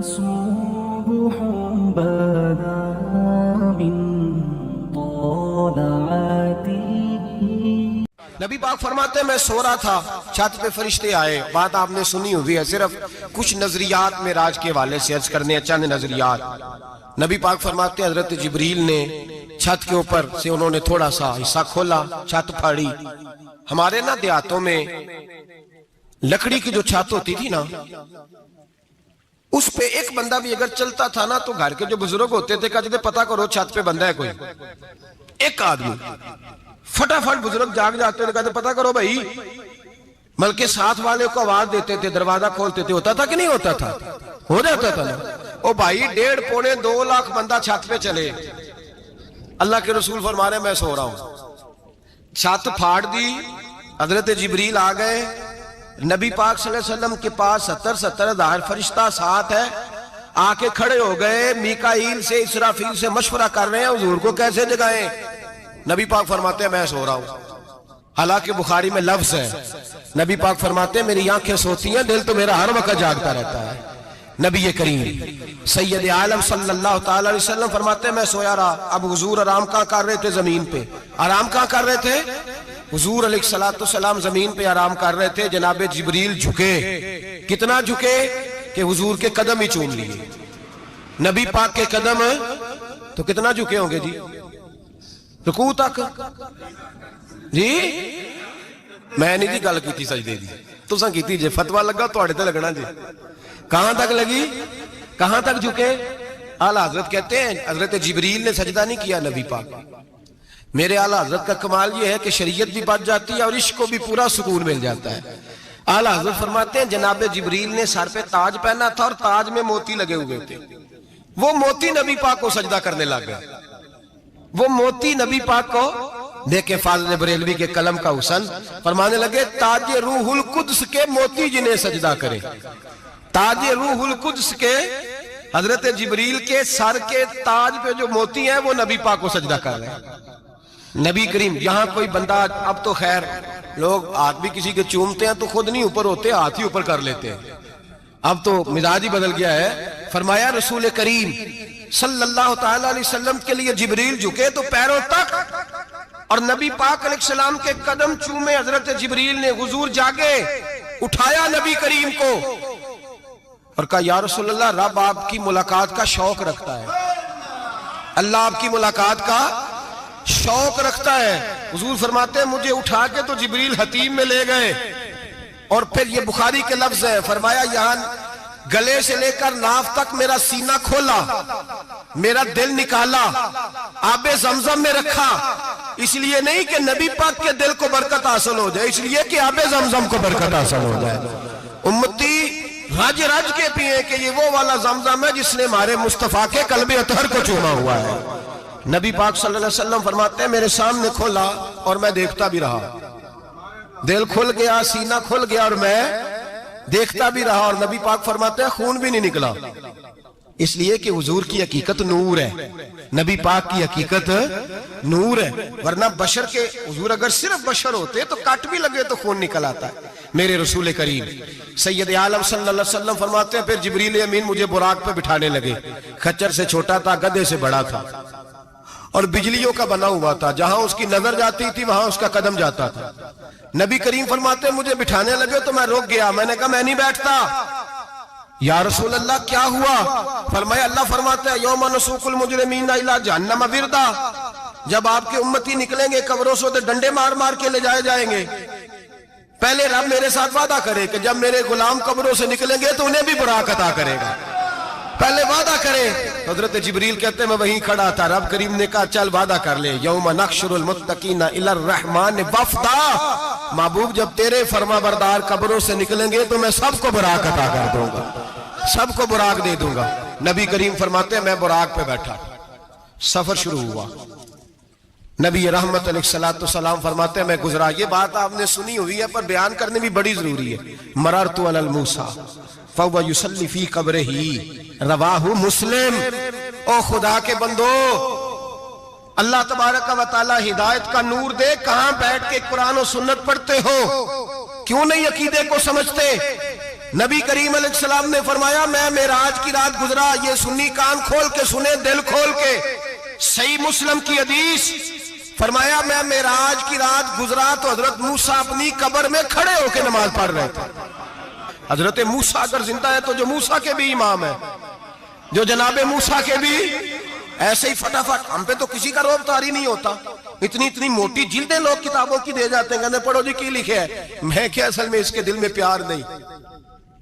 صبح بدا من طلعته. نبی پاک فرماتے ہیں میں سو رہا تھا، چھت پہ فرشتے آئے. بات آپ نے سنی ہوئی ہے، صرف کچھ نظریات معراج کے حوالے سے عرض کرنے ہیں، چند نظریات. نبی پاک فرماتے ہیں حضرت جبریل نے چھت کے اوپر سے انہوں نے تھوڑا سا حصہ کھولا، چھت پھاڑی. ہمارے نا دیہاتوں میں لکڑی کی جو چھت ہوتی تھی نا، اس پہ ایک بندہ بھی اگر چلتا تھا نا تو گھر کے جو بزرگ ہوتے تھے کہتے تھے پتہ کرو چھت پہ بندہ ہے کوئی. ایک آدمی فٹافٹ بزرگ جاگ جاتے تھے، کہتے پتہ کرو بھائی. بلکہ ساتھ والے کو آواز دیتے تھے، دروازہ کھولتے تھے. ہوتا تھا کہ نہیں ہوتا تھا؟ ہو جاتا تھا نا. او بھائی 1.5 پونے 2 لاکھ بندہ چھت پہ چلے. اللہ کے رسول فرما رہے ہیں میں سو رہا ہوں. چھت پھاڑ دی، حضرت جبریل آ گئے. نبی پاک صلی اللہ علیہ وسلم کے پاس 70 ہزار فرشتہ ساتھ ہے. آ کے کھڑے ہو گئے، میکائیل سے اسرافیل سے مشورہ کر رہے ہیں حضور کو کیسے جگائیں. نبی پاک فرماتے ہیں میں سو رہا ہوں. حالانکہ بخاری میں لفظ ہے، نبی پاک فرماتے ہیں میری آنکھیں سوتی ہیں، دل تو میرا ہر وقت جاگتا رہتا ہے. نبی کریم سید عالم صلی اللہ تعالی علیہ وسلم فرماتے ہیں میں سویا رہا. اب حضور آرام کہاں کر رہے تھے؟ زمین پہ. آرام کہاں کر رہے تھے؟ حضور علیہ السلام زمین پہ آرام کر رہے تھے. جناب جبریل جھکے. کتنا جھکے کہ حضور کے قدم ہی چوم لیے. نبی پاک کے قدم تو کتنا جھکے ہوں گے جی؟ رکوع تک. جی میں نہیں جی گل کی سجدے دی، تساں کیتی جے. فتویٰ لگا تواڈے تے لگنا جی. کہاں تک لگی؟ کہاں تک جھکے؟ اعلیٰ حضرت کہتے ہیں حضرت جبریل نے سجدہ نہیں کیا نبی پاک. میرے اعلیٰ حضرت کا کمال یہ ہے کہ شریعت بھی بچ جاتی ہے اور عشق کو بھی پورا سکون مل جاتا ہے. اعلیٰ حضرت فرماتے ہیں جناب جبریل نے سر پہ تاج پہنا تھا اور تاج میں موتی لگے ہوئے تھے. وہ موتی نبی پاک کو سجدہ کرنے لگ گئے. وہ موتی نبی پاک کو دیکھیں. فاضل بریلوی کے قلم کا حسن فرمانے لگے تاج روح القدس کے موتی جنہیں سجدہ کرے. تاج روح القدس کے حضرت جبریل کے سر کے تاج پہ جو موتی ہیں وہ نبی پاک کو سجدہ کر رہے ہیں. نبی کریم یہاں کوئی بندہ، اب تو خیر لوگ ہاتھ بھی کسی کے چومتے ہیں تو خود نہیں اوپر ہوتے، ہاتھ ہی اوپر کر لیتے ہیں. اب تو مزاج ہی بدل گیا ہے. فرمایا رسول کریم صلی اللہ تعالی علیہ وسلم کے لیے جبریل جھکے تو پیروں تک، اور نبی پاک علیہ السلام کے قدم چومے. حضرت جبریل نے حضور جاگے، اٹھایا نبی کریم کو اور کہا یا رسول اللہ رب آپ کی ملاقات کا شوق رکھتا ہے. اللہ آپ کی ملاقات کا شوق رکھتا ہے. حضور فرماتے ہیں مجھے اٹھا کے تو جبریل حتیم میں لے گئے. اور پھر یہ بخاری کے لفظ ہے، فرمایا یہاں گلے سے لے کر ناف تک میرا سینہ کھولا، میرا دل نکالا، آب زمزم میں رکھا. اس لیے نہیں کہ نبی پاک کے دل کو برکت حاصل ہو جائے، اس لیے کہ آب زمزم کو برکت حاصل ہو جائے. امتی رج رج کے پیئے کہ یہ وہ والا زمزم ہے جس نے ہمارے مصطفیٰ کے قلب اطہر کو چوما ہوا ہے. نبی پاک صلی اللہ علیہ وسلم فرماتے ہیں میرے سامنے کھولا اور میں دیکھتا بھی رہا. دل کھل گیا، سینہ کھل گیا اور میں دیکھتا بھی رہا. اور نبی پاک فرماتے ہیں خون بھی نہیں نکلا، اس لیے کہ حضور کی حقیقت نور ہے. نبی پاک کی حقیقت نور ہے. ورنہ بشر کے حضور اگر صرف بشر ہوتے تو کٹ بھی لگے تو خون نکل آتا ہے. میرے رسول کریم سید عالم صلی اللہ علیہ وسلم فرماتے ہیں پھر جبریل امین مجھے براق پہ بٹھانے لگے. خچر سے چھوٹا تھا، گدھے سے بڑا تھا اور بجلیوں کا بنا ہوا تھا. جہاں اس کی نظر جاتی تھی وہاں اس کا قدم جاتا تھا. نبی کریم فرماتے ہیں مجھے بٹھانے لگے تو میں رک گیا. میں نے کہا میں نہیں بیٹھتا. یا رسول اللہ کیا ہوا؟ فرمایا اللہ فرماتا ہے یوم نسوق المجرمین الی جہنم وردا. جب آپ کے امتی نکلیں گے قبروں سے تو ڈنڈے مار مار کے لے جائے جائیں گے. پہلے رب میرے ساتھ وعدہ کرے کہ جب میرے غلام قبروں سے نکلیں گے تو انہیں بھی براق عطا کرے گا. پہلے وعدہ کرے. حضرت جبریل کہتے ہیں میں وہیں کھڑا تھا. رب کریم نے کہا چل وعدہ کر لے. یوم نحشر المتقین الی الرحمن وفدا. محبوب جب تیرے فرما بردار قبروں سے نکلیں گے تو میں سب کو براق عطا کر دوں گا، سب کو براق دے دوں گا. نبی کریم فرماتے ہیں میں براق پہ بیٹھا. سفر شروع ہوا. نبی رحمت علیہ السلام فرماتے ہیں میں گزرا. یہ بات آپ نے سنی ہوئی ہے پر بیان کرنے بھی بڑی ضروری ہے. مررت علی الموسیٰ فَوَّ يُسَلِّ فِي قَبْرِهِ رواہ مسلم. او خدا کے بندو، اللہ تبارک و تعالی ہدایت کا نور دے. کہاں بیٹھ کے قرآن و سنت پڑھتے ہو؟ کیوں نہیں عقیدے کو سمجھتے؟ نبی کریم علیہ السلام نے فرمایا میں معراج کی رات گزرا، یہ سنی کان کھول کے سنے، دل کھول کے، صحیح مسلم کی حدیث، فرمایا میں معراج کی رات گزرا تو حضرت موسیٰ اپنی قبر میں کھڑے ہو کے نماز پڑھ رہے تھے۔ حضرت موسیٰ اگر زندہ ہے تو جو موسیٰ کے بھی امام ہے، جو جناب موسیٰ کے بھی ایسے ہی فٹافٹ، ہم پہ تو کسی کا روب طاری نہیں ہوتا، اتنی موٹی جلدیں لوگ کتابوں کی دے جاتے ہیں، کہتے ہیں پڑھو جی کی لکھے ہے، میں کیا اصل میں اس کے دل میں پیار نہیں،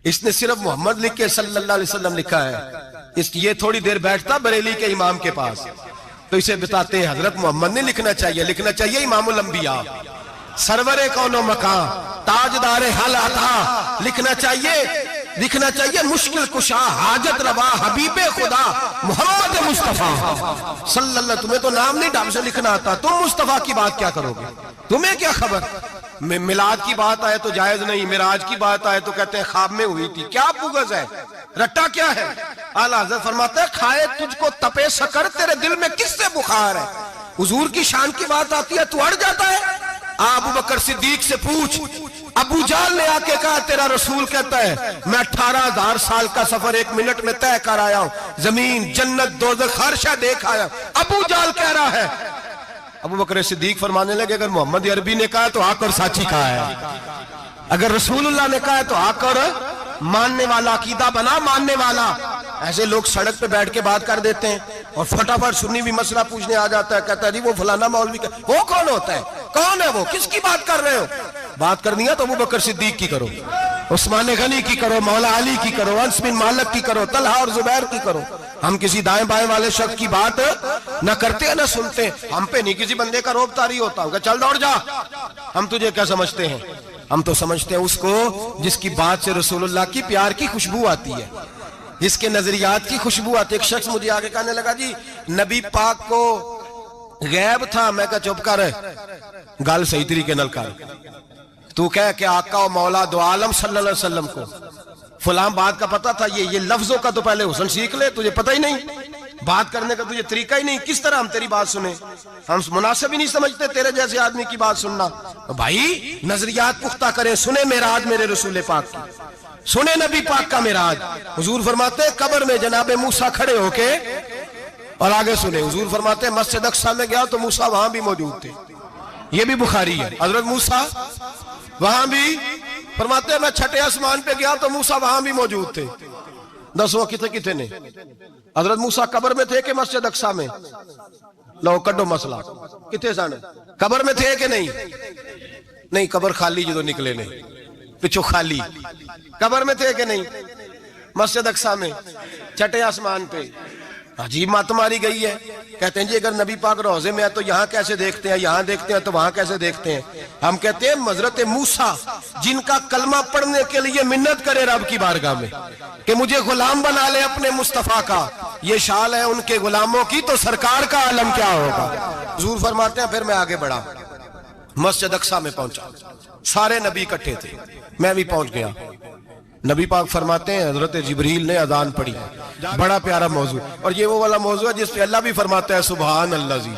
اس نے صرف محمد لکھ کے صلی اللہ علیہ وسلم لکھا ہے، یہ تھوڑی دیر بیٹھتا بریلی کے امام کے پاس تو اسے بتاتے ہیں حضرت محمد نے لکھنا چاہیے امام الانبیاء، سرور کون و مکان، تاجدار حل عطا، لکھنا چاہیے مشکل کشا، حاجت روا، حبیب خدا محمد مصطفیٰ صلی اللہ۔ تمہیں تو نام نہیں ڈھنگ سے لکھنا آتا، تم مصطفیٰ کی بات کیا کرو گے؟ تمہیں کیا خبر؟ میلاد کی بات آئے تو جائز نہیں، معراج کی بات آئے تو کہتے ہیں خواب میں ہوئی تھی، کیا بغض ہے، رٹا کیا ہے؟ اعلیٰ حضرت فرماتے ہیں کھائے تجھ کو تپے سکر، تیرے دل میں کس سے بخار ہے؟ حضور کی شان کی بات آتی ہے تو اڑ جاتا ہے؟ ابو بکر صدیق سے پوچھ، ابو جہل نے آ کے کہا تیرا رسول کہتا ہے میں 18,000 سال کا سفر 1 منٹ میں طے کر آیا ہوں، زمین جنت دوزخ ہر شے دیکھ آیا، ابو جہل کہہ رہا ہے۔ ابو بکر صدیق فرمانے لگے اگر محمد عربی نے کہا تو آ کر سچی کہا ہے، اگر رسول اللہ نے کہا ہے تو آ کر ماننے والا، عقیدہ بنا ماننے والا۔ ایسے لوگ سڑک پہ بیٹھ کے بات کر دیتے ہیں اور فٹافٹ سنی بھی مسئلہ پوچھنے آ جاتا ہے، کہتا ہے جی وہ فلانا مولوی کا، وہ کون ہوتا ہے، کون ہے وہ، کس کی بات کر رہے ہو؟ بات کرنی ہے تو ابو بکر صدیق کی کرو، عثمان غنی کی کرو، مولا علی کی کرو، انس بن مالک کی کرو، طلحہ اور زبیر کی کرو۔ ہم کسی دائیں بائیں والے شخص کی بات نہ کرتے ہیں نہ سنتے، ہم پہ نہیں کسی بندے کا روب طاری ہوتا ہوگا چل دوڑ جا، ہم تجھے کیا سمجھتے ہیں؟ ہم تو سمجھتے ہیں اس کو جس کی بات سے رسول اللہ کی پیار کی خوشبو آتی ہے، جس کے نظریات کی خوشبو آتی ہے۔ ایک شخص مجھے آگے کہنے لگا جی نبی پاک کو غیب تھا، میں کہا چپ کر، گل صحیح طریقے نال کر، تو کہہ کہ آقا و مولا دو عالم صلی اللہ علیہ وسلم کو فلاں بات کا پتہ تھا، یہ لفظوں کا تو پہلے حسن سیکھ لے، تجھے پتہ ہی نہیں، بات کرنے کا تجھے طریقہ ہی نہیں، کس طرح ہم تیری بات سنیں؟ ہم مناسب ہی نہیں سمجھتے تیرے جیسے آدمی کی بات سننا۔ بھائی نظریات پختہ کریں، سنیں معراج میرے رسول پاک کی، سنیں نبی پاک کا معراج۔ حضور فرماتے ہیں قبر میں جناب موسیٰ کھڑے ہو کے، اور آگے سنیں حضور فرماتے ہیں مسجد اقصیٰ میں گیا تو موسیٰ وہاں بھی موجود تھے، یہ بھی بخاری ہے، حضرت موسیٰ وہاں بھی، فرماتے ہیں میں چھٹے آسمان پہ گیا تو موسیٰ وہاں بھی موجود تھے۔ دسو کتنے نے حضرت موسیٰ قبر میں تھے کہ مسجد اقصیٰ میں؟ لو کڈو مسئلہ، کتنے سن قبر میں تھے کہ نہیں؟ نہیں، قبر خالی جدو نکلے نے پچھو خالی، قبر میں تھے کہ نہیں؟ مسجد اقصیٰ میں چھٹے آسمان پہ۔ عجیب مات ماری گئی ہے، کہتے ہیں جی اگر نبی پاک روضے میں ہے تو یہاں کیسے دیکھتے ہیں، یہاں دیکھتے ہیں تو وہاں کیسے دیکھتے ہیں؟ ہم کہتے ہیں حضرت موسیٰ جن کا کلمہ پڑھنے کے لیے منت کرے رب کی بارگاہ میں کہ مجھے غلام بنا لے اپنے مصطفیٰ کا، یہ شال ہے ان کے غلاموں کی، تو سرکار کا عالم کیا ہوگا؟ حضور فرماتے ہیں پھر میں آگے بڑھا، مسجد اقصیٰ میں پہنچا، سارے نبی اکٹھے تھے، میں بھی پہنچ گیا۔ نبی پاک فرماتے ہیں حضرت جبریل نے اذان پڑھی، بڑا پیارا موضوع، اور یہ وہ والا موضوع ہے جس پہ اللہ بھی فرماتا ہے سبحان اللہ جی،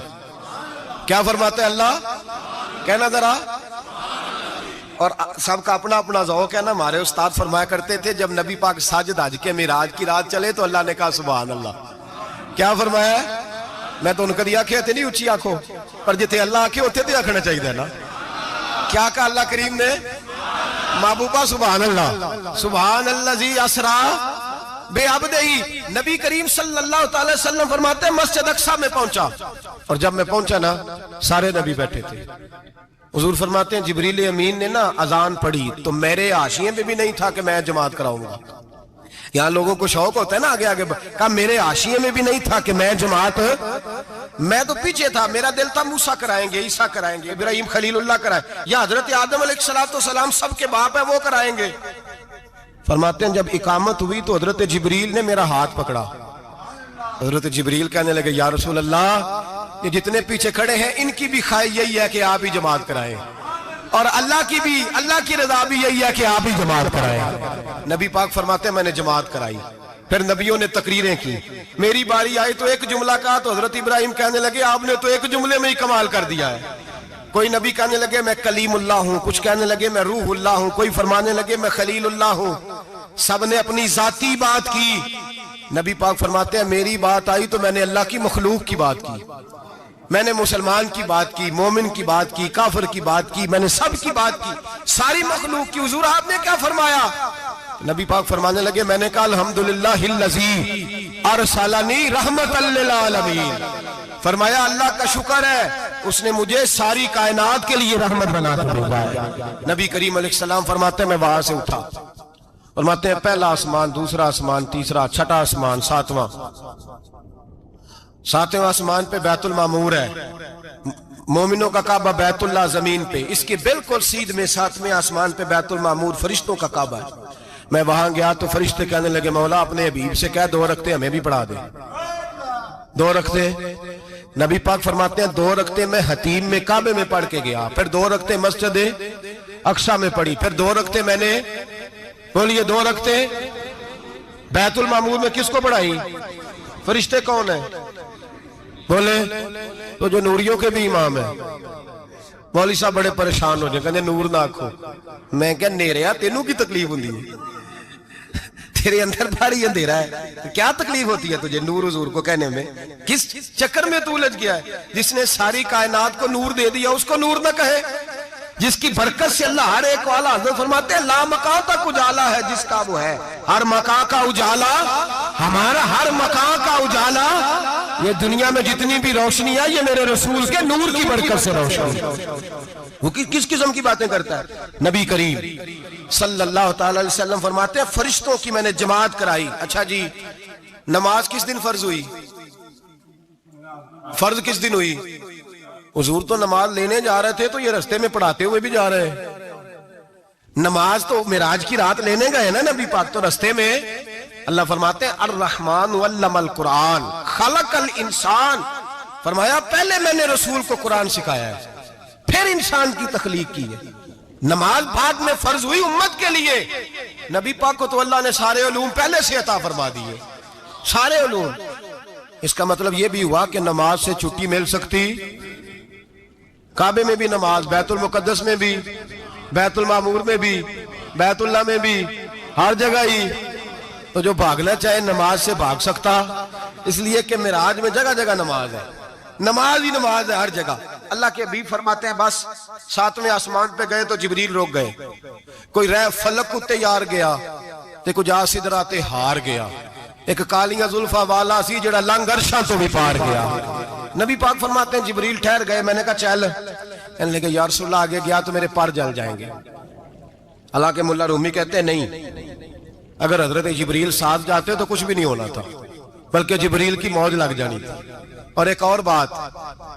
کیا فرماتا ہے اللہ؟ کہنا ذرا، اور سب کا اپنا اپنا ذوق ہے نا۔ ہمارے استاد فرمایا کرتے تھے جب نبی پاک ساجد حج کے معراج کی رات چلے تو اللہ نے کہا سبحان اللہ، کیا فرمایا؟ میں تو ان کو دیا کہ نہیں اچھی آنکھوں پر جتنے اللہ آنکھیں ہوتے تھے آنکھنا چاہیے نا، کیا کہا اللہ کریم نے؟ محبوبہ سبحان اللہ، سبحان الذی اسرا بعبدہ۔ نبی کریم صلی اللہ تعالی وسلم فرماتے ہیں مسجد اقصیٰ میں پہنچا، اور جب میں پہنچا نا سارے نبی بیٹھے تھے۔ حضور فرماتے ہیں جبریل امین نے نا اذان پڑھی تو میرے حاشیے میں بھی نہیں تھا کہ میں جماعت کراؤں گا، یہاں لوگوں کو شوق ہوتا ہے نا آگے آگے، کہا میرے حاشیے میں بھی نہیں تھا کہ میں جماعت، میں تو پیچھے تھا، میرا دل تھا موسیٰ کرائیں گے، عیسیٰ کرائیں گے، ابراہیم خلیل اللہ کرائیں، یا حضرت آدم علیہ السلام سب کے باپ ہے وہ کرائیں گے۔ فرماتے ہیں جب اقامت ہوئی تو حضرت جبریل نے میرا ہاتھ پکڑا، حضرت جبریل کہنے لگے یا رسول اللہ یہ جتنے پیچھے کھڑے ہیں ان کی بھی خواہش یہی ہے کہ آپ ہی جماعت کرائیں، اور اللہ کی رضا بھی یہی ہے کہ آپ ہی جماعت کرائیں۔ نبی پاک فرماتے ہیں میں نے جماعت کرائی، پھر نبیوں نے تقریریں کی، میری باری آئی تو ایک جملہ کہا تو حضرت ابراہیم کہنے لگے آپ نے تو ایک جملے میں ہی کمال کر دیا ہے۔ کوئی نبی کہنے لگے میں کلیم اللہ ہوں، کچھ کہنے لگے میں روح اللہ ہوں، کوئی فرمانے لگے میں خلیل اللہ ہوں۔ سب نے اپنی ذاتی بات کی. نبی پاک فرماتے ہیں میری بات آئی تو میں نے اللہ کی مخلوق کی بات کی, میں نے مسلمان کی بات کی, مومن کی بات کی, کافر کی بات کی, میں نے سب کی بات کی, ساری مخلوق کی. حضور آپ نے کیا فرمایا؟ نبی پاک فرمانے لگے میں نے کہا الحمدللہ الذی ارسلنی رحمت للعالمین. فرمایا اللہ کا شکر ہے اس نے مجھے ساری کائنات کے لیے رحمت بنا کر بھیجا ہے. نبی کریم علیہ السلام فرماتے ہیں میں وہاں سے اٹھا, فرماتے ہیں پہلا آسمان, دوسرا آسمان, تیسرا, چھٹا آسمان, ساتواں آسمان پہ بیت المعمور ہے, مومنوں کا کعبہ بیت اللہ زمین پہ, اس کے بالکل سیدھ میں ساتویں آسمان پہ بیت المعمور فرشتوں کا کعبہ ہے. میں وہاں گیا تو فرشتے کہنے لگے مولا اپنے حبیب سے کہہ 2 رکعتیں ہمیں بھی پڑھا دے. 2 رکعتیں. نبی پاک فرماتے ہیں 2 رکعتیں میں حتیم میں کعبے میں پڑھ کے گیا, پھر 2 رکعتیں مسجد اقصی میں پڑھی, پھر 2 رکعتیں میں نے, بولیے 2 رکعتیں بیت المعمور میں کس کو پڑھائی؟ فرشتے کون ہیں بولے؟ تو جو نوریوں کے بھی امام ہیں. مولوی صاحب بڑے پریشان ہو جائیں, کہنے نور نہ آکھو. میں کہ نیریا تینوں کی تکلیف ہوندی ہے, تیرے اندر بھاری اندھیرا ہے, کیا تکلیف ہوتی ہے تجھے نور حضور کو کہنے میں؟ کس چکر میں تو الجھ گیا ہے؟ جس نے ساری کائنات کو نور دے دیا اس کو نور نہ کہے, جس کی برکت سے اللہ ہر ایک والا. حضرت فرماتے ہیں لا مکان تک اجالا ہے جس کا وہ ہے, ہر مکان کا اجالا ہمارا, ہر مکان کا اجالا. یہ دنیا میں جتنی بھی روشنی ہے یہ میرے رسول کے نور کی برکت سے روشن. وہ کس قسم کی باتیں کرتا ہے؟ نبی کریم صلی اللہ تعالی علیہ وسلم فرماتے ہیں فرشتوں کی میں نے جماعت کرائی. اچھا جی, نماز کس دن فرض ہوئی؟ فرض کس دن ہوئی؟ حضور تو نماز لینے جا رہے تھے تو یہ رستے میں پڑھاتے ہوئے بھی جا رہے ہیں. نماز تو معراج کی رات لینے گئے نا نبی پاک, تو رستے میں اللہ فرماتے ہیں الرحمن علم القرآن خلق الانسان. فرمایا پہلے میں نے رسول کو قرآن سکھایا ہے, پھر انسان کی تخلیق کی ہے. نماز بعد میں فرض ہوئی امت کے لیے. نبی پاک کو تو اللہ نے سارے علوم پہلے سے عطا فرما دیے, سارے علوم. اس کا مطلب یہ بھی ہوا کہ نماز سے چھٹی مل سکتی, کعبے میں بھی نماز, بیت المقدس میں بھی, بیت المعمور میں بھی, بیت اللہ میں بھی, ہر جگہ ہی. تو جو بھاگنا چاہے نماز سے بھاگ سکتا, اس لیے کہ معراج میں جگہ جگہ نماز ہے, نماز ہی نماز ہے ہر جگہ. اللہ کے حبیب فرماتے ہیں بس 7ویں آسمان پہ گئے تو جبریل روک گئے, کوئی رہ فلک کو تیار گیا تے کچھ سدرا تے ہار گیا, ایک کالیاں زلفا والا سی جڑا لنگ عرشاں تو بھی پار گیا. نبی پاک فرماتے ہیں جبریل ٹھہر گئے, میں نے کہا چل, کہنے لگے یا رسول اللہ آگے گیا تو میرے پر جل جائیں گے. اللہ کے ملا رومی کہتے ہیں نہیں, اگر حضرت جبریل ساتھ جاتے تو کچھ بھی نہیں ہونا تھا, بلکہ جبریل کی موج لگ جانی تھی. اور ایک اور بات,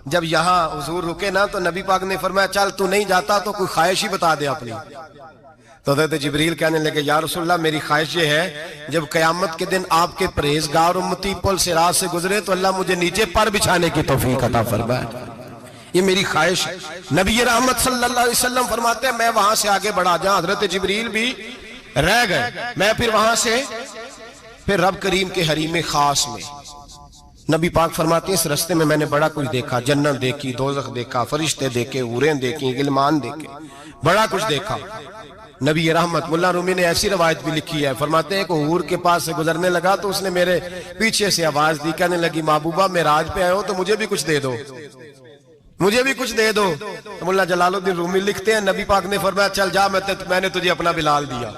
جب یہاں حضور رکے نا تو نبی پاک نے فرمایا چل تو نہیں جاتا تو کوئی خواہش ہی بتا دے اپنی. تو حضرت جبریل کہنے لگے یا رسول اللہ میری خواہش یہ ہے جب قیامت کے دن آپ کے پرہیزگار امتی پل صراط سے گزرے تو اللہ مجھے نیچے پر بچھانے کی توفیق عطا فرمائے, یہ میری خواہش. نبی رحمت صلی اللہ علیہ وسلم فرماتے ہیں میں وہاں سے آگے بڑھا جاؤں, حضرت جبریل بھی رہ گئے, میں پھر وہاں سے پھر رب کریم کے حریم خاص میں. نبی پاک فرماتے ہیں اس رستے میں نے بڑا کچھ دیکھا, جنت دیکھی, دوزخ دیکھا, فرشتے دیکھے, حوریں دیکھی, غلمان دیکھے, بڑا کچھ دیکھا. نبی رحمت ملا رومی نے ایسی روایت بھی لکھی ہے, فرماتے ہیں کہ حور کے پاس سے گزرنے لگا تو اس نے میرے پیچھے سے آواز دی, کہنے لگی محبوبہ معراج پہ آئے ہو تو مجھے بھی کچھ دے دو, مجھے بھی کچھ دے دو. تو ملا جلال الدین رومی لکھتے ہیں نبی پاک نے فرمایا چل جا, میں نے تجھے اپنا بلال دیا.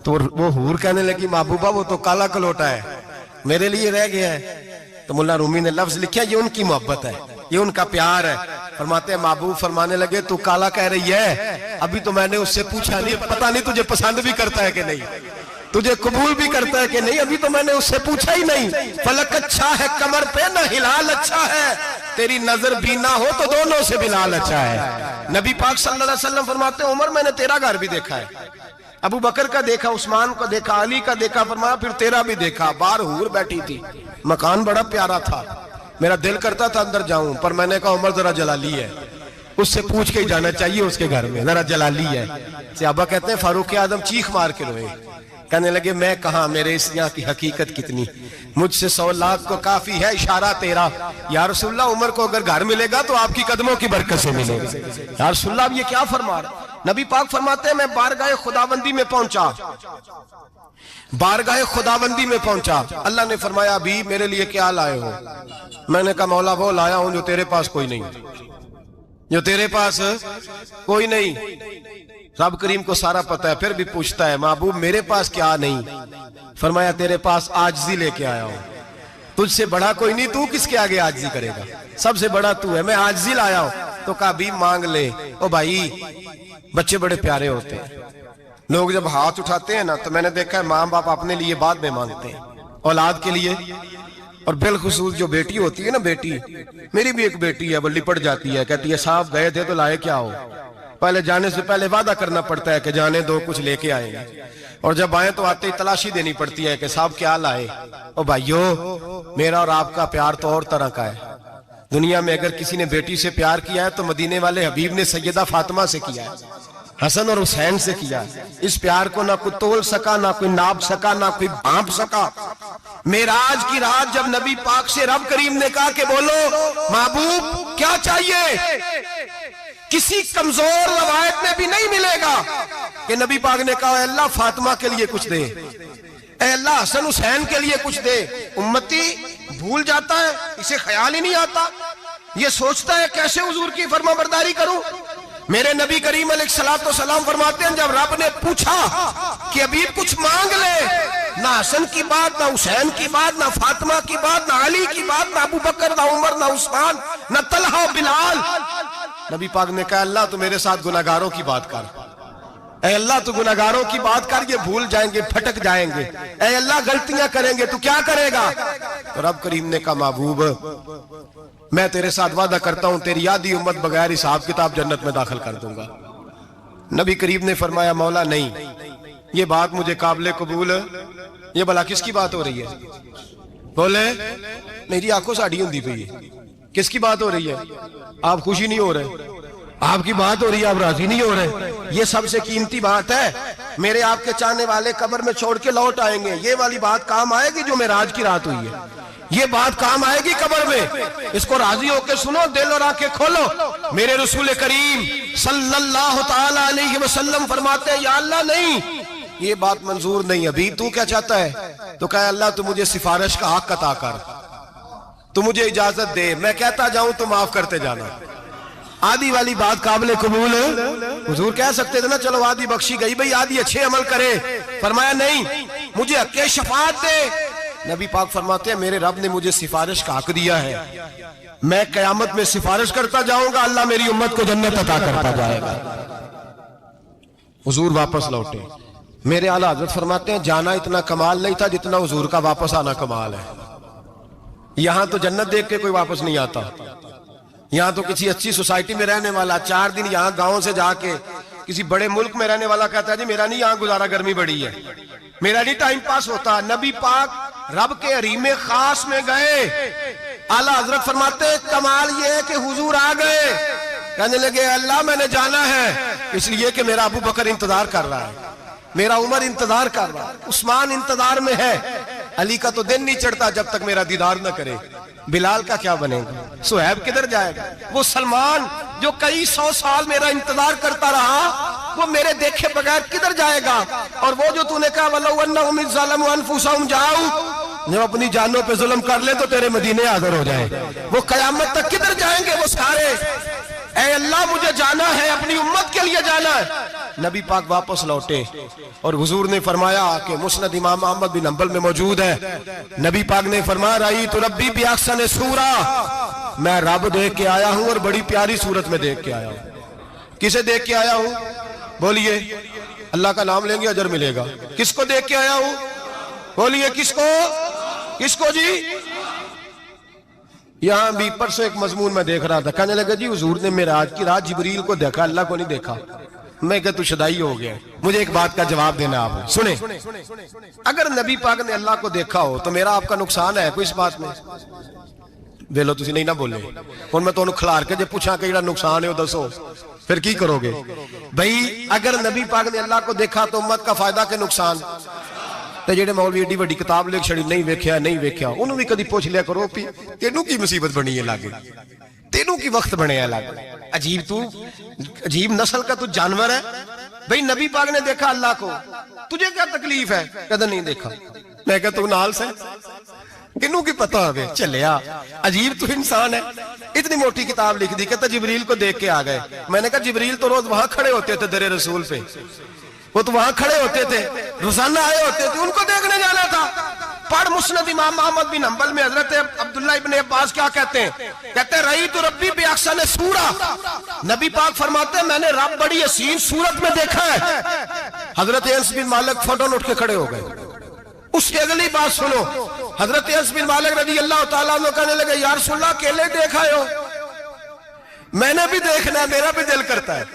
تو وہ حور کہنے لگی محبوبہ وہ تو کالا کلوٹا ہے, میرے لیے رہ گیا ہے. تو ملا رومی نے لفظ لکھا یہ ان کی محبت ہے, یہ ان کا پیار ہے. فرماتے ہیں محبوب فرمانے لگے تو کالا کہہ رہی ہے, ابھی تو میں نے اس سے پوچھا نہیں, پتہ نہیں تجھے پسند بھی کرتا ہے کہ نہیں, تجھے قبول بھی کرتا ہے کہ نہیں, ابھی تو میں نے اس سے پوچھا ہی نہیں. فلک اچھا ہے کمر پہ نہ ہلال اچھا ہے, تیری نظر بھی نہ ہو تو دونوں سے بلال اچھا ہے. نبی پاک صلی اللہ علیہ وسلم فرماتے ہیں عمر میں نے تیرا گھر بھی دیکھا ہے, ابو بکر کا دیکھا, عثمان کا دیکھا, علی کا دیکھا, فرمایا پھر تیرا بھی دیکھا. باہر حور بیٹھی تھی, مکان بڑا پیارا تھا, میرا دل کرتا تھا اندر جاؤں, پر میں نے کہا عمر ذرا جلالی ہے, اس سے پوچھ کے ہی جانا چاہیے اس کے گھر میں, ذرا جلالی ہے. صحابہ کہتے ہیں فاروق اعظم چیخ مار کے روئے, کہنے لگے میں کہاں, میرے اس یہاں کی حقیقت کتنی, مجھ سے 100 لاکھ کو کافی ہے اشارہ تیرا. یا رسول اللہ عمر کو اگر گھر ملے گا تو آپ کی قدموں کی برکت سے ملے گا. یا رسول اللہ اب یہ کیا فرما رہا, نبی پاک فرماتے ہیں میں بارگاہ خداوندی میں پہنچا، بارگاہ خداوندی میں پہنچا، اللہ نے فرمایا ابھی میرے لیے کیا لائے ہو؟ میں نے کہا مولا وہ لایا ہوں جو تیرے پاس کوئی نہیں، جو تیرے پاس کوئی نہیں۔ رب کریم کو سارا پتہ ہے، پھر بھی پوچھتا ہے محبوب میرے پاس کیا نہیں؟ فرمایا تیرے پاس عاجزی لے کے آیا ہوں، تجھ سے بڑا کوئی نہیں، تو کس کے آگے عاجزی کرے گا، سب سے بڑا تو ہے، میں عاجزی لایا ہوں۔ تو کہا بھی مانگ لے۔ او بھائی بچے بڑے پیارے ہوتے ہیں، لوگ جب ہاتھ اٹھاتے ہیں نا تو میں نے دیکھا ہے ماں باپ اپنے لیے بعد میں مانگتے ہیں، اولاد کے لیے، اور بالخصوص جو بیٹی ہوتی ہے نا، بیٹی میری بھی ایک بیٹی ہے، وہ لپٹ جاتی ہے، کہتی ہے صاحب گئے تھے تو لائے کیا ہو؟ پہلے جانے سے پہلے وعدہ کرنا پڑتا ہے کہ جانے دو کچھ لے کے آئیں گے، اور جب آئیں تو آتے ہی تلاشی دینی پڑتی ہے کہ صاحب کیا لائے۔ او بھائیو میرا اور آپ کا پیار تو اور طرح کا ہے، دنیا میں اگر کسی نے بیٹی سے پیار کیا ہے تو مدینے والے حبیب نے سیدہ فاطمہ سے کیا ہے، حسن اور حسین سے کیا۔ اس پیار کو نہ کوئی تول سکا، نہ کوئی ناپ سکا، نہ کوئی بھانپ سکا۔ معراج کی رات جب نبی پاک سے رب کریم نے کہا کہ بولو محبوب کیا چاہیے، کسی کمزور روایت میں بھی نہیں ملے گا کہ نبی پاک نے کہا اے اللہ فاطمہ کے لیے کچھ دے، اے اللہ حسن حسین کے لیے کچھ دے۔ امتی بھول جاتا ہے، اسے خیال ہی نہیں آتا، یہ سوچتا ہے کیسے حضور کی فرما برداری کروں۔ میرے نبی کریم علیہ السلام فرماتے ہیں جب رب نے پوچھا کہ ابھی کچھ مانگ لے، نہ حسن کی بات، نہ حسین کی بات، نہ فاطمہ کی بات، نہ علی کی بات، نہ ابو بکر، نہ عمر، نہ عثمان، نہ طلحہ بلال، نبی پاک نے کہا اللہ تو میرے ساتھ گناہگاروں کی بات کر، اے اللہ تو گناہگاروں کی بات کر، یہ بھول جائیں گے، پھٹک جائیں گے، اے اللہ غلطیاں کریں گے تو کیا کرے گا؟ تو رب کریم نے کہا محبوب میں تیرے ساتھ وعدہ کرتا ہوں تیری آدھی امت بغیر حساب کتاب جنت میں داخل کر دوں گا۔ نبی کریم نے فرمایا مولا نہیں، یہ بات مجھے قابل قبول ہے، یہ بھلا کس کی بات ہو رہی ہے؟ بولے میری آنکھوں ساڑھی ہوندی پئی ہے، کس کی بات ہو رہی ہے؟ آپ خوشی نہیں ہو رہے، آپ کی بات ہو رہی ہے، آپ راضی نہیں ہو رہے، یہ سب سے قیمتی بات ہے۔ میرے آپ کے چاہنے والے قبر میں چھوڑ کے لوٹ آئیں گے، یہ والی بات کام آئے گی جو معراج کی رات ہوئی ہے، یہ بات کام آئے گی قبر میں، اس کو راضی ہو کے سنو، دل اور آنکھیں کھولو۔ میرے رسول کریم صلی اللہ تعالی علیہ وسلم فرماتے ہیں یا اللہ نہیں، یہ بات منظور نہیں، ابھی تو کیا چاہتا ہے؟ تو کہا اللہ تو مجھے سفارش کا حق عطا کر، تو مجھے اجازت دے، میں کہتا جاؤں تو معاف کرتے جانا۔ آدھی والی بات قابل قبول ہے، حضور کہہ سکتے تھے نا چلو آدھی بخشی گئی بھئی آدھی اچھے عمل کرے، فرمایا نہیں مجھے حق شفاعت دے۔ نبی پاک فرماتے ہیں میرے رب نے مجھے سفارش کا حق دیا ہے، میں قیامت میں سفارش کرتا جاؤں گا، اللہ میری امت کو جنت عطا کرتا جائے گا۔ حضور واپس لوٹے، میرے اعلیٰ حضرت فرماتے ہیں جانا اتنا کمال نہیں تھا جتنا حضور کا واپس آنا کمال ہے۔ یہاں تو جنت دیکھ کے کوئی واپس نہیں آتا، یہاں تو کسی اچھی سوسائٹی میں رہنے والا 4 دن یہاں گاؤں سے جا کے کسی بڑے ملک میں رہنے والا کہتا ہے جی میرا نہیں یہاں گزارا، گرمی بڑی ہے، میرا نہیں ٹائم پاس ہوتا۔ نبی پاک رب کے حریم خاص میں گئے، اعلیٰ حضرت فرماتے ہیں کمال یہ ہے کہ حضور آ گئے، کہنے لگے اللہ میں نے جانا ہے اس لیے کہ میرا ابو بکر انتظار کر رہا ہے، میرا عمر انتظار کر رہا ہے، عثمان انتظار میں ہے، علی کا تو دن نہیں چڑھتا جب تک میرا دیدار نہ کرے، بلال کا کیا بنے گا، صہیب کدھر جائے گا، وہ سلمان جو کئی 100 سال میرا انتظار کرتا رہا وہ میرے دیکھے بغیر کدھر جائے گا، اور وہ جو تو نے کہا وَلَوْ أَنَّهُمْ إِذْ ظَلَمُوا أَنفُسَهُمْ جَاءُوا، جب اپنی جانوں پہ ظلم کر لے تو تیرے مدینے حاضر ہو جائیں، وہ قیامت تک کدھر جائیں گے وہ سارے؟ اے اللہ مجھے جانا ہے، اپنی امت کے لیے جانا ہے۔ نبی پاک واپس لوٹے اور حضور نے فرمایا کہ مسند امام احمد بن حنبل میں موجود ہے، نبی پاک نے فرمایا رأیت ربی بأحسن صورہ، میں رب دیکھ کے آیا ہوں اور بڑی پیاری صورت میں دیکھ کے آیا ہوں۔ کسے دیکھ کے آیا ہوں؟ بولیے، اللہ کا نام لیں گے اجر ملے گا۔ کس کو دیکھ کے آیا ہوں؟ بولیے کس کو؟ کس کو جی؟ یہاں بھی پرسوں ایک مضمون میں دیکھ رہا تھا، کہنے لگا جی حضور نے معراج کی رات جبریل کو دیکھا، اللہ کو نہیں دیکھا۔ میں کہا تو شدائی ہو گیا، مجھے ایک بات کا جواب دینا آپ سنیں، اگر نبی پاک نے اللہ کو دیکھا ہو تو میرا آپ کا نقصان ہے کوئی اس بات میں؟ ویلو تسی نہیں نہ بولے، اور میں تو کھلار کے جب پوچھا کہ یہ نقصان ہے وہ دسو، پھر کی کرو گے؟ بھئی اگر نبی پاک نے اللہ کو دیکھا تو امت کا فائدہ کے نقصان؟ تے جڑے مولوی ایڈی وڈی کتاب لکھ چھڑی نہیں ویکھیا نہیں ویکھیا، انہوں بھی کدی پوچھ لیا کرو تینوں کی مصیبت بنی ہے لاگے، تینوں کی وقت بنے الگ. عجیب نسل کا تو جانور ہے بھئی. نبی پاک نے دیکھا اللہ کو, تجھے کیا تکلیف ہے؟ کہتا نہیں دیکھا. میں کہتا ہوں نال سے کنوں کی پتہ ہوئے چلیا. عجیب تو انسان ہے. اتنی موٹی کتاب لکھ دی, کہتا جبریل کو دیکھ کے آ گئے. میں نے کہا جبریل تو روز وہاں کھڑے ہوتے تھے در رسول پہ, وہ تو وہاں کھڑے ہوتے تھے, روزانہ آئے ہوتے تھے, ان کو دیکھنے جانا تھا. پڑھ مسند امام احمد بن حنبل میں حضرت عبداللہ ابن عباس کیا کہتے ہیں؟ کہتے ہیں رأیت ربی بأحسن سورہ. نبی پاک فرماتے ہیں میں نے رب بڑی حسین صورت میں دیکھا ہے. حضرت انس بن مالک فوراً اٹھ کے کھڑے ہو گئے. اس کی اگلی بات سنو, حضرت انس بن مالک رضی اللہ تعالیٰ عنہ کہنے لگے یا رسول اللہ اکیلے دیکھا ہو؟ میں نے بھی دیکھنا ہے, میرا بھی دل کرتا ہے.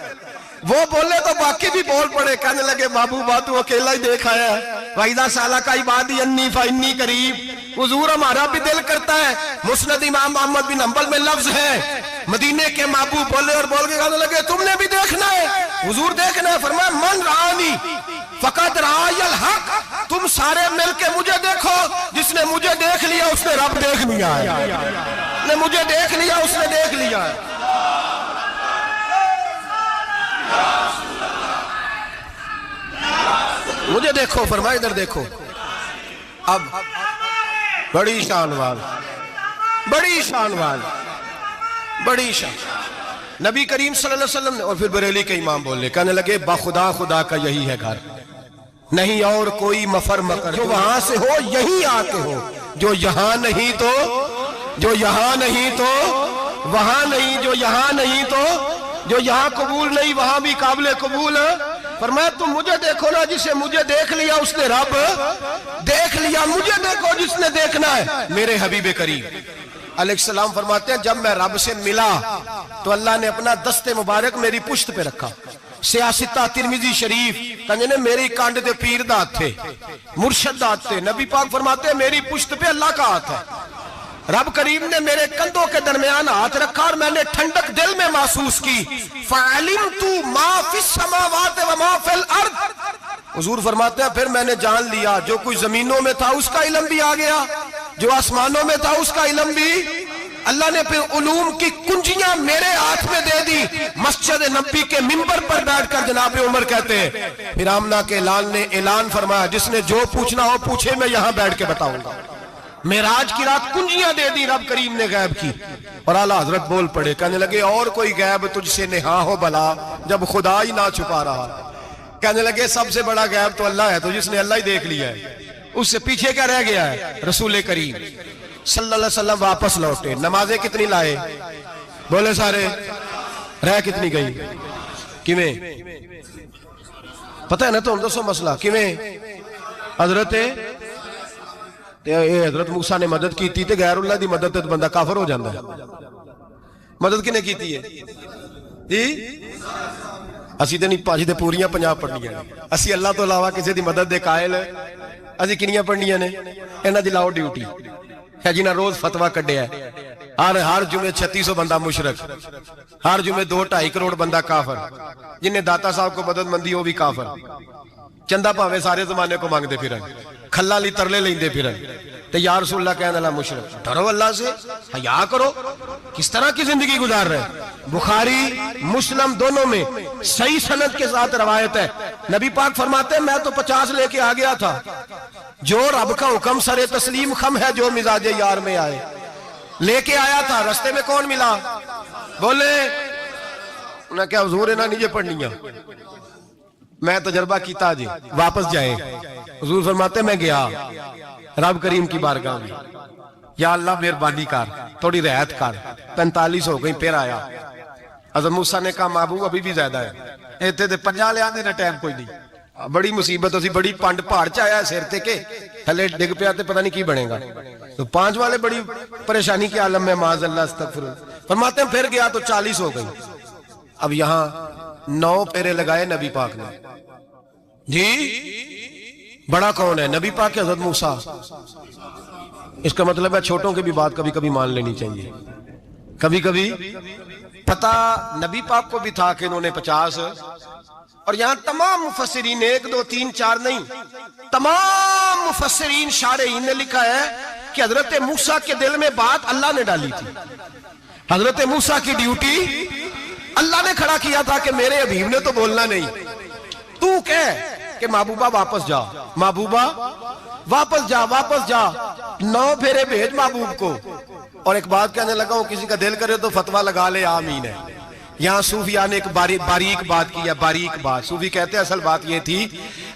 وہ بولے تو باقی بھی بول پڑے, کہنے لگے محبوبہ تو اکیلا ہی دیکھا ہے. وَإِذَا سَأَلَكَ عِبَادِي عَنِّي فَإِنِّي قَرِيبٌ. حضور ہمارا بھی دل کرتا ہے. مسند امام احمد بن حنبل میں لفظ ہے, مدینے کے محبوب بولے اور بول کے کہنے لگے تم نے بھی دیکھنا ہے؟ حضور دیکھنا ہے. فرمایا من رآنی فقط رآی الحق. تم سارے مل کے مجھے دیکھو, جس نے مجھے دیکھ لیا اس نے رب دیکھ لیا ہے. نے مجھے دیکھ لیا اس نے دیکھ لیا ہے. مجھے دیکھو, فرمایا ادھر دیکھو. اب بڑی شان وال, بڑی شان وال, بڑی شان. نبی کریم صلی اللہ علیہ وسلم نے, اور پھر بریلی کے امام بولے, کہنے لگے باخدا خدا کا یہی ہے گھر, نہیں اور کوئی مفر مکر. جو وہاں سے ہو یہی آتے ہو, جو یہاں نہیں تو, جو یہاں نہیں تو وہاں نہیں, جو یہاں نہیں تو, جو یہاں قبول نہیں وہاں بھی قابل قبول. فرمایا تم مجھے دیکھو نا, جسے مجھے دیکھ لیا اس نے رب دیکھ لیا. مجھے دیکھو جس نے دیکھنا ہے میرے حبیب کریم علیہ السلام. فرماتے ہیں جب میں رب سے ملا تو اللہ نے اپنا دست مبارک میری پشت پہ رکھا. سیاستہ ترمذی شریف کہنے میری کانڈ دے پیر دات تھے, مرشد دات تھے. نبی پاک فرماتے ہیں میری پشت پہ اللہ کا ہاتھ ہے. رب کریم نے میرے کندھوں کے درمیان ہاتھ رکھا اور میں نے ٹھنڈک دل میں محسوس کی. فَعَلِمْتُ مَا فِي السَّمَاوَاتِ وَمَا فِي الْأَرْضِ. حضور فرماتے ہیں پھر میں نے جان لیا جو کچھ زمینوں میں تھا اس کا علم بھی آ گیا, جو آسمانوں میں تھا اس کا علم بھی. اللہ نے پھر علوم کی کنجیاں میرے ہاتھ میں دے دی. مسجد نبی کے منبر پر بیٹھ کر جناب عمر کہتے ہیں پھر آمنہ کے لال نے اعلان فرمایا جس نے جو پوچھنا ہو پوچھے, میں یہاں بیٹھ کے بتاؤں گا. معراج کی رات کنجیاں دے دی رب کریم نے غیب کی. اور اعلیٰ حضرت بول پڑے, کہنے لگے اور کوئی غیب تجھ سے نہا ہو بلا جب خدا ہی نہ چھپا رہا. کہنے لگے سب سے بڑا غیب تو اللہ ہے, تو جس نے اللہ ہی دیکھ لیا ہے اس سے پیچھے کیا رہ گیا ہے. رسول کریم صلی اللہ علیہ وسلم واپس لوٹے. نمازیں کتنی لائے بولے سارے, رہ کتنی گئی کیویں پتہ ہے نا؟ تو ہم دسو مسئلہ کیویں. حضرت موسیٰ نے مدد کی تھی, غیر اللہ دی مدد تے بندہ کافر ہو جاندہ ہے. مدد کنے کی تھی ہے اسی تے نہیں پانچ دے پوریاں 50 پڑھنیاں نے. اسی اللہ تو علاوہ کسی دی مدد دے قائل اسی کنیاں پڑھنیاں نے. انہاں دی لاؤ ڈیوٹی ہے جنہاں روز فتوہ کڈیا ہے. ہر جمعے 3600 بندہ مشرک, ہر جمعے 2-2.5 کروڑ بندہ کافر, جنہیں داتا صاحب کو مدد مندی ہو بھی کافر. چندہ پاوے سارے زمانے کو مانگ دے پھرن, کھلا لی ترلے لیں دے پھرن. تو یا رسول اللہ کہنے اللہ مشرک. ڈرو اللہ سے, حیا کرو. کس طرح کی زندگی گزار رہے ہیں؟ بخاری مسلم دونوں میں صحیح سند کے ساتھ روایت ہے. نبی پاک فرماتے ہیں میں تو 50 لے کے آ گیا تھا. جو رب کا حکم سر تسلیم خم ہے, جو مزاج یار میں آئے لے کے آیا تھا. رستے میں کون ملا بولے, انہیں کیا حضور انہیں نیجے پڑھنیاں, میں تجربہ کیتا جی واپس جائیں. حضور فرماتے میں گیا رب کریم کی بارگاہ میں, یا اللہ مہربانی کر تھوڑی رعایت کر. 45 ہو گئی پھر آیا. حضرت موسیٰ نے کہا محبوب ابھی بھی زیادہ ہے, ایتے دے 50 لے آنے نہ ٹائم کوئی نہیں. بڑی مصیبت اسی, بڑی پانڈ پہاڑ چایا سیر تے کے تھلے ڈگ پیا تے پتہ نہیں کی بنے گا. تو 5 والے بڑی پریشانی کے عالم میں معاذ اللہ استغفر. فرماتے ہیں پھر گیا تو 40 ہو گئی. اب یہاں 9 پھیرے لگائے نبی پاک نے. جی بڑا کون ہے؟ نبی پاک حضرت موسیٰ. اس کا مطلب ہے چھوٹوں کی بھی بات کبھی کبھی مان لینی چاہیے. کبھی کبھی پتہ نبی پاک کو بھی تھا کہ انہوں نے 50. اور یہاں تمام مفسرین 1 2 3 4 نہیں, تمام مفسرین شارحین نے لکھا ہے کہ حضرت موسیٰ کے دل میں بات اللہ نے ڈالی تھی حضرت موسیٰ کی ڈیوٹی اللہ نے کھڑا کیا تھا کہ میرے حبیب نے تو بولنا نہیں، تو کہہ کہ محبوبہ واپس جا، محبوبہ واپس جا، واپس جا، 9 پھیرے بھیج محبوب کو۔ اور ایک بات کہنے لگا ہوں، کسی کا دل کرے تو فتویٰ لگا لے، آمین ہے۔ یہاں صوفیاء نے ایک باریک بات کی ہے، باریک بات۔ صوفی کہتے ہیں اصل بات یہ تھی،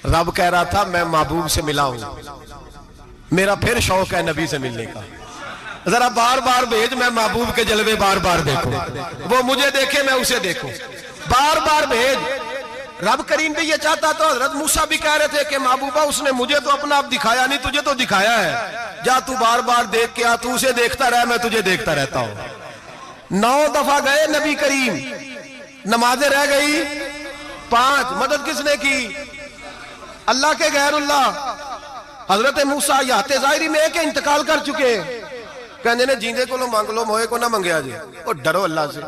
رب کہہ رہا تھا میں محبوب سے ملا ہوں، میرا پھر شوق ہے نبی سے ملنے کا، ذرا بار بار بھیج، میں محبوب کے جلوے بار بار دیکھوں، وہ مجھے دیکھے میں اسے دیکھوں، بار بار بھیج۔ رب کریم بھی یہ چاہتا تو حضرت موسیٰ بھی کہہ رہے تھے کہ محبوبہ اس نے مجھے تو اپنا اب دکھایا نہیں، تجھے تو دکھایا ہے، جا تو بار بار دیکھ کے آ، تو اسے دیکھتا رہ، میں تجھے دیکھتا رہتا ہوں۔ 9 دفعہ گئے نبی کریم، نمازیں رہ گئی 5، مدد کس نے کی؟ اللہ کے غیر اللہ۔ حضرت موسیٰ یات ظاہری میں کہ انتقال کر چکے، کہنے نے جیندے کو لو مانگ لو، موئے کو نہ منگیا جی، اور ڈرو اللہ سے۔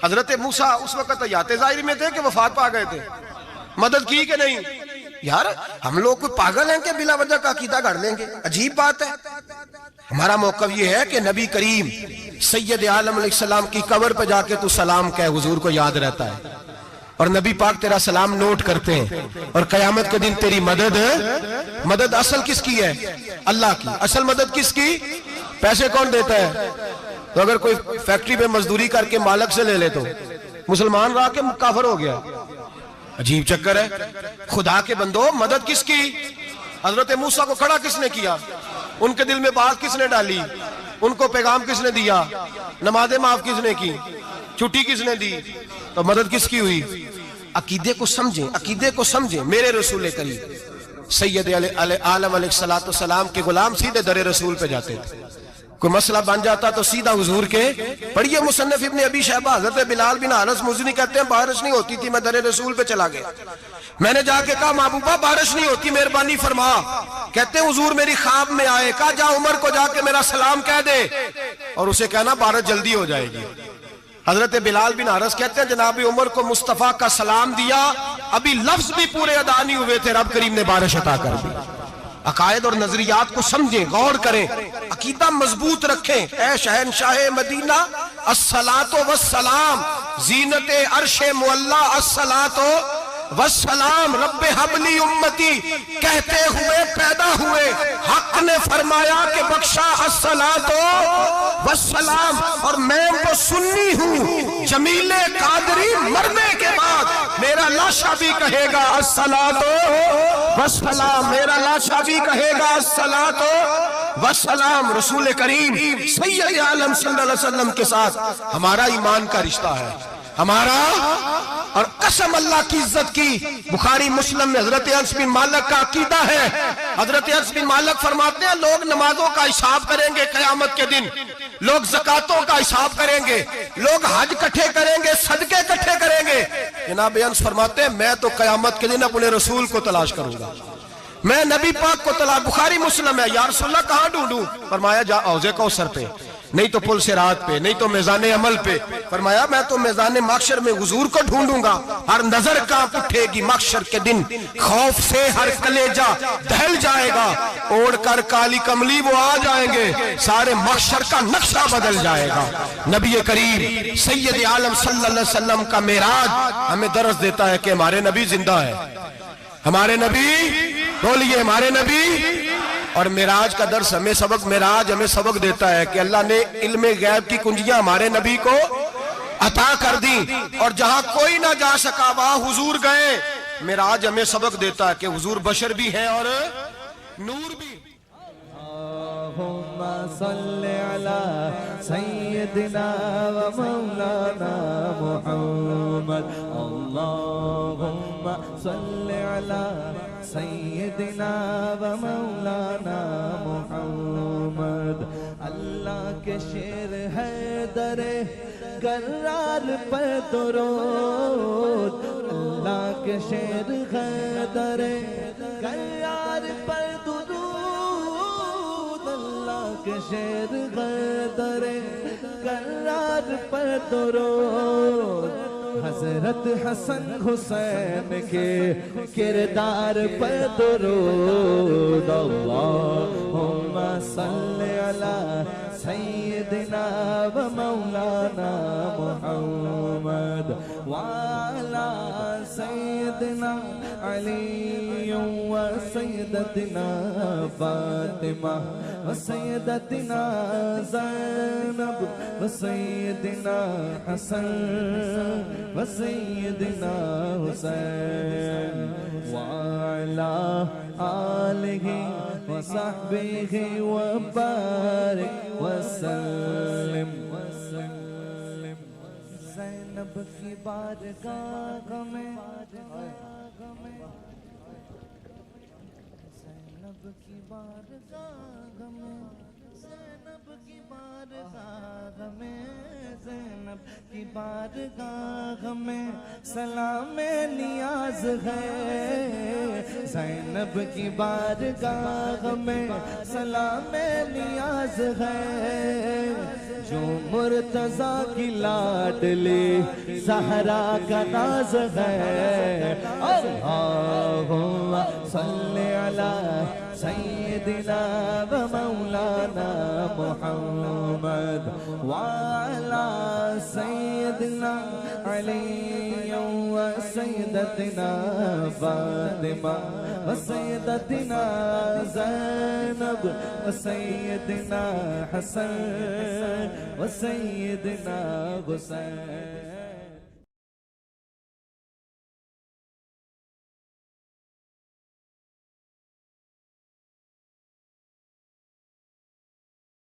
حضرت موسیٰ اس وقت یات ظاہری میں تھے کہ وفات پا گئے تھے، مدد کی کہ نہیں؟ یار ہم لوگ کوئی پاگل ہیں کہ بلا وجہ کا عقیدہ گھڑ لیں گے؟ عجیب بات ہے۔ ہمارا موقف یہ ہے کہ نبی کریم سید عالم علیہ السلام کی قبر پہ جا کے تو سلام کہے، حضور کو یاد رہتا ہے، اور نبی پاک تیرا سلام نوٹ کرتے ہیں، اور قیامت کے دن تیری مدد اصل کس کی ہے؟ اللہ کی۔ اصل مدد کس کی؟ پیسے کون دیتا ہے؟ تو اگر کوئی فیکٹری پہ مزدوری کر کے مالک سے لے لے تو مسلمان رہا کے کافر ہو گیا، عجیب چکر ہے۔ خدا کے بندو، مدد کس کی؟ حضرت موسیٰ کو کھڑا کس نے کیا؟ ان کے دل میں بات کس نے ڈالی؟ ان کو پیغام کس نے دیا؟ نمازیں معاف کس نے کی؟ چھٹی کس نے دی؟ تو مدد کس کی ہوئی؟ عقیدے کو سمجھیں، عقیدے کو سمجھیں۔ میرے رسول کریم سید عالم علیہ السلام کے غلام سیدھے در رسول پہ جاتے تھے، کوئی مسئلہ بن جاتا تو سیدھا حضور کے۔ پڑھیے مصنف ابن ابی شیبہ، حضرت بلال بن حارث مزنی کہتے ہیں بارش نہیں ہوتی تھی، میں در رسول پہ چلا گیا، میں نے جا کے کہا محبوبہ بارش نہیں ہوتی، مہربانی فرما۔ کہتے ہیں حضور میری خواب میں آئے، کہا جا عمر کو جا کے میرا سلام کہہ دے، اور اسے کہنا بارش جلدی ہو جائے گی۔ حضرت بلال بن حارث کہتے ہیں جناب عمر کو مصطفیٰ کا سلام دیا، ابھی لفظ بھی پورے ادا نہیں ہوئے تھے، رب کریم نے بارش عطا کر دی۔ عقائد اور نظریات کو سمجھیں، غور کریں، عقیدہ مضبوط رکھیں۔ اے شہنشاہ مدینہ الصلاۃ والسلام، زینت عرش معلی الصلاۃ والسلام، رب حبلی امتی کہتے ہوئے پیدا ہوئے، حق نے فرمایا کہ بخشا الصلاۃ والسلام، اور میں وہ سنی ہوں جمیل قادری مرنے کے بعد میرا لاشا بھی کہے گا الصلاۃ والسلام، میرا لاشا بھی کہے گا الصلاۃ والسلام۔ رسول کریم سید عالم صلی اللہ علیہ وسلم کے ساتھ ہمارا ایمان کا رشتہ ہے، ہمارا، اور قسم اللہ کی عزت کی، بخاری مسلم میں حضرت انس بن مالک کا عقیدہ ہے۔ حضرت انس بن مالک فرماتے ہیں لوگ نمازوں کا حساب کریں گے قیامت کے دن، لوگ زکاتوں کا حساب کریں گے، لوگ حج کٹھے کریں گے، صدقے کٹھے کریں گے۔ جناب انس فرماتے ہیں میں تو قیامت کے دن اپنے رسول کو تلاش کروں گا، میں نبی پاک کو تلاش۔ بخاری مسلم ہے، یا رسول اللہ کہاں ڈھونڈوں؟ فرمایا جا حوض کوثر پہ، نہیں تو پل صراط پہ، نہیں تو میزان عمل پہ۔ فرمایا میں تو میزان محشر میں حضور کو ڈھونڈوں گا، ہر نظر کانپ اٹھے گی محشر کے دن، خوف سے ہر کلیجہ دہل جائے گا، اوڑھ کر کالی کملی وہ آ جائیں گے، سارے محشر کا نقشہ بدل جائے گا۔ نبی کریم سید عالم صلی اللہ علیہ وسلم کا معراج ہمیں درس دیتا ہے کہ ہمارے نبی زندہ ہے، ہمارے نبی، بولیے ہمارے نبی۔ اور معراج کا درس ہمیں سبق، معراج ہمیں سبق دیتا ہے کہ اللہ نے علم غیب کی کنجیاں ہمارے نبی کو عطا کر دی، اور جہاں کوئی نہ جا سکا وہاں حضور گئے۔ معراج ہمیں سبق دیتا ہے کہ حضور بشر بھی ہے اور نور بھی۔ اللہم صلی علی سیدنا و مولانا محمد، اللہم صلی علی سیدنا و مولانا محمد۔ اللہ کے شیر ہے در کرار پر درود، اللہ کے شیر ہے در کرار پر درود، اللہ کے شیر ہے در کرار پر درود۔ حضرت حسن حسین کے کردار پر درود، اللہم صلی علی سید سيدنا ومولانا محمد وعلى سيدنا علي وسيدتنا فاطمة وسيدتنا زينب وسيدنا حسن وسيدنا حسين وعلى آله وصحبه وبارك وسلم زینب کی بارگاہ میں زینب کی بارگاہ میں زینب کی بارگاہ میں زینب کی بارگاہ میں سلام نیاز ہے زینب کی بارگاہ میں سلام نیاز ہے جو مرتضیٰ کی لاڈلی زہرا کا ناز ہے اللہم صلی علی سیدنا و مولانا محمد وعلی سیدنا علی و سیدتنا فاطمہ و سیدتنا زینب و سیدنا حسن و سیدنا حسین